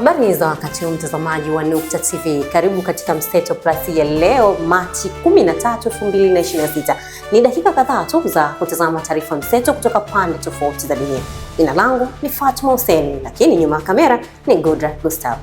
Habari za wakati huu mtazamaji wa Nukta TV. Karibu katika Mseto Plus ya leo Machi 13, 2026. Ni dakika kadhaa tu za kutazama taarifa mseto kutoka pande tofauti za dunia. Jina langu ni Fatma Hussein, lakini nyuma ya kamera ni Godra Gustav.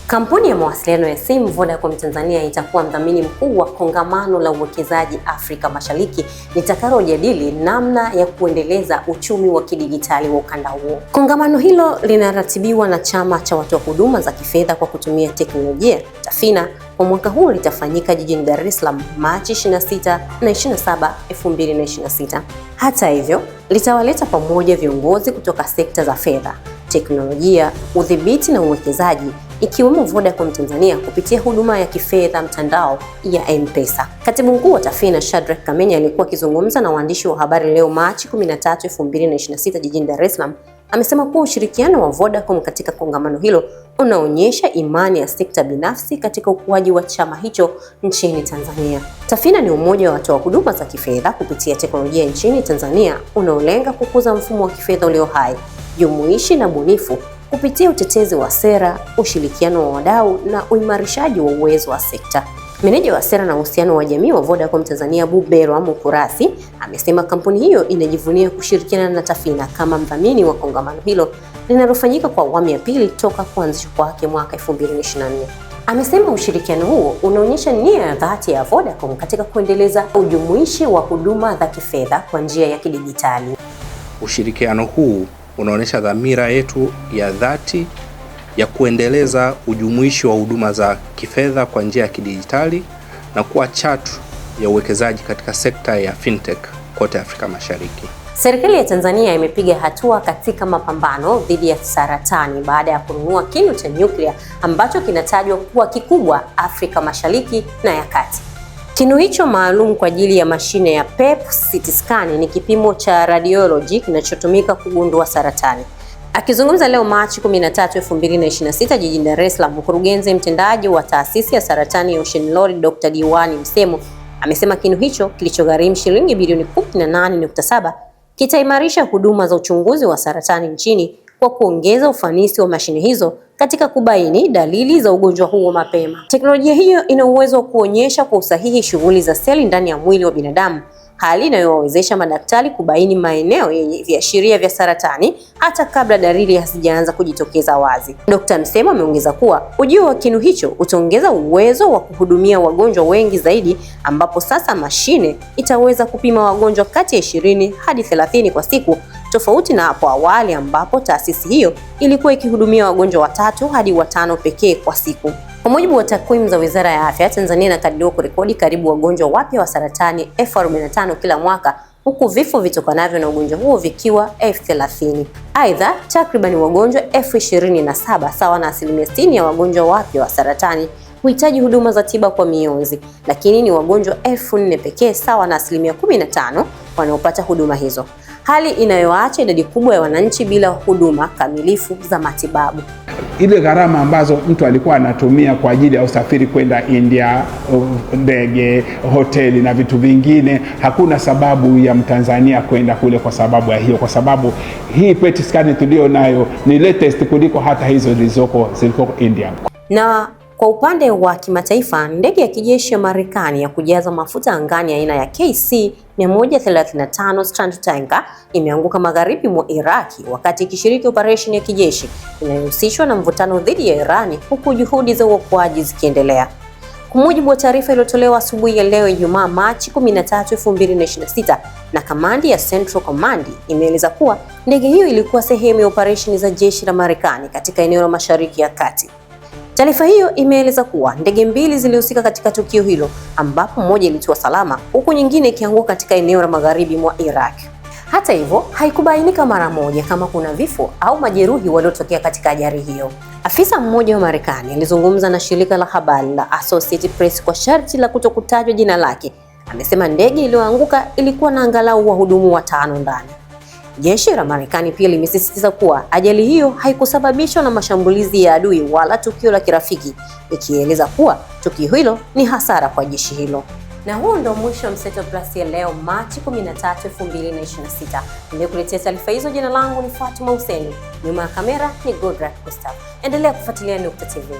Kampuni ya mawasiliano ya simu Vodacom Tanzania itakuwa mdhamini mkuu wa kongamano la uwekezaji Afrika Mashariki litakalojadili namna ya kuendeleza uchumi wa kidijitali wa ukanda huo. Kongamano hilo linaratibiwa na Chama cha Watoa Huduma za Kifedha kwa Kutumia Teknolojia, TAFINA. Kwa mwaka huu litafanyika jijini Dar es Salaam Machi 26 na 27, 2026. Hata hivyo, litawaleta pamoja viongozi kutoka sekta za fedha, teknolojia, udhibiti na uwekezaji, ikiwemo Vodacom Tanzania kupitia huduma ya kifedha mtandao ya M-Pesa. Katibu Mkuu wa TAFINA Shadrack Kamenya alikuwa akizungumza na waandishi wa habari leo Machi 13, 2026 jijini Dar es Salaam. Amesema kuwa ushirikiano wa Vodacom katika kongamano hilo unaonyesha imani ya sekta binafsi katika ukuaji wa chama hicho nchini Tanzania. TAFINA ni umoja wa watoa huduma za kifedha kupitia teknolojia nchini Tanzania unaolenga kukuza mfumo wa kifedha ulio hai, jumuishi na bunifu kupitia utetezi wa sera, ushirikiano wa wadau na uimarishaji wa uwezo wa sekta. Meneja wa sera na uhusiano wa jamii wa Vodacom Tanzania Buberwa Mukurasi amesema kampuni hiyo inajivunia kushirikiana na TAFINA kama mdhamini wa kongamano hilo linalofanyika kwa awamu ya pili toka kuanzishwa kwake mwaka 2024. Amesema ushirikiano huo unaonyesha nia ya dhati ya Vodacom katika kuendeleza ujumuishi wa huduma za kifedha kwa njia ya kidijitali. Ushirikiano huu unaonyesha dhamira yetu ya dhati ya kuendeleza ujumuishi wa huduma za kifedha kwa njia ya kidijitali na kuwa chatu ya uwekezaji katika sekta ya fintech kote Afrika Mashariki. Serikali ya Tanzania imepiga hatua katika mapambano dhidi ya saratani baada ya kununua kinu cha nyuklia ambacho kinatajwa kuwa kikubwa Afrika Mashariki na ya Kati. Kinu hicho maalum kwa ajili ya mashine ya PET CT scan ni kipimo cha radiology kinachotumika kugundua saratani. Akizungumza leo Machi 13, 2026 jijini Dar es Salaam, mkurugenzi mtendaji wa taasisi ya saratani ya Ocean Road Dr. Diwani Msemo amesema kinu hicho kilichogharimu shilingi bilioni 18.7 kitaimarisha huduma za uchunguzi wa saratani nchini kwa kuongeza ufanisi wa mashine hizo katika kubaini dalili za ugonjwa huo mapema. Teknolojia hiyo ina uwezo wa kuonyesha kwa usahihi shughuli za seli ndani ya mwili wa binadamu, hali inayowawezesha madaktari kubaini maeneo yenye viashiria vya saratani hata kabla dalili hazijaanza kujitokeza wazi. Dr. Msemo ameongeza kuwa ujio wa kinu hicho utaongeza uwezo wa kuhudumia wagonjwa wengi zaidi, ambapo sasa mashine itaweza kupima wagonjwa kati ya 20 hadi 30 kwa siku, tofauti na hapo awali ambapo taasisi hiyo ilikuwa ikihudumia wagonjwa 3 hadi 5 pekee kwa siku. Kwa mujibu wa takwimu za Wizara ya Afya, Tanzania inakadiriwa kurekodi karibu wagonjwa wapya wa saratani 45,000 kila mwaka, huku vifo vitokanavyo na ugonjwa huo vikiwa 30,000. Aidha, takriban wagonjwa 27,000 sawa na 60% ya wagonjwa wapya wa saratani huhitaji huduma za tiba kwa mionzi, lakini ni wagonjwa 4,000 pekee sawa na 15% wanaopata huduma hizo, hali inayoacha idadi kubwa ya wananchi bila huduma kamilifu za matibabu. Ile gharama ambazo mtu alikuwa anatumia kwa ajili ya usafiri kwenda India, ndege, hoteli na vitu vingine, hakuna sababu ya Mtanzania kwenda kule kwa sababu ya hiyo, kwa sababu hii PET scan tulio nayo ni latest kuliko hata hizo ziliko India. Na kwa upande wa kimataifa, ndege ya kijeshi ya Marekani ya kujaza mafuta angani aina ya KC-135 Stratotanker imeanguka magharibi mwa Iraki wakati ikishiriki operesheni ya kijeshi inayohusishwa na mvutano dhidi ya Irani, huku juhudi za uokoaji zikiendelea. Kwa mujibu wa taarifa iliyotolewa asubuhi ya leo Ijumaa Machi 13, 2026 na kamandi ya Central Command, imeeleza kuwa ndege hiyo ilikuwa sehemu ya operesheni za jeshi la Marekani katika eneo la Mashariki ya Kati. Taarifa hiyo imeeleza kuwa ndege mbili zilihusika katika tukio hilo, ambapo moja ilitua salama huku nyingine ikianguka katika eneo la magharibi mwa Iraq. Hata hivyo, haikubainika mara moja kama kuna vifo au majeruhi waliotokea katika ajali hiyo. Afisa mmoja wa Marekani alizungumza na shirika la habari la Associated Press kwa sharti la kutokutajwa jina lake. Amesema ndege iliyoanguka ilikuwa na angalau wahudumu 5 ndani. Jeshi la Marekani pia limesisitiza kuwa ajali hiyo haikusababishwa na mashambulizi ya adui wala tukio la kirafiki, ikieleza kuwa tukio hilo ni hasara kwa jeshi hilo. Na huo ndo mwisho wa Mseto Plus ya leo Machi 13, 2026. Nilikuletea taarifa hizo, jina langu ni Fatuma Hussein. Nyuma ya kamera ni Godrak Gustav. Endelea kufuatilia Nukta TV.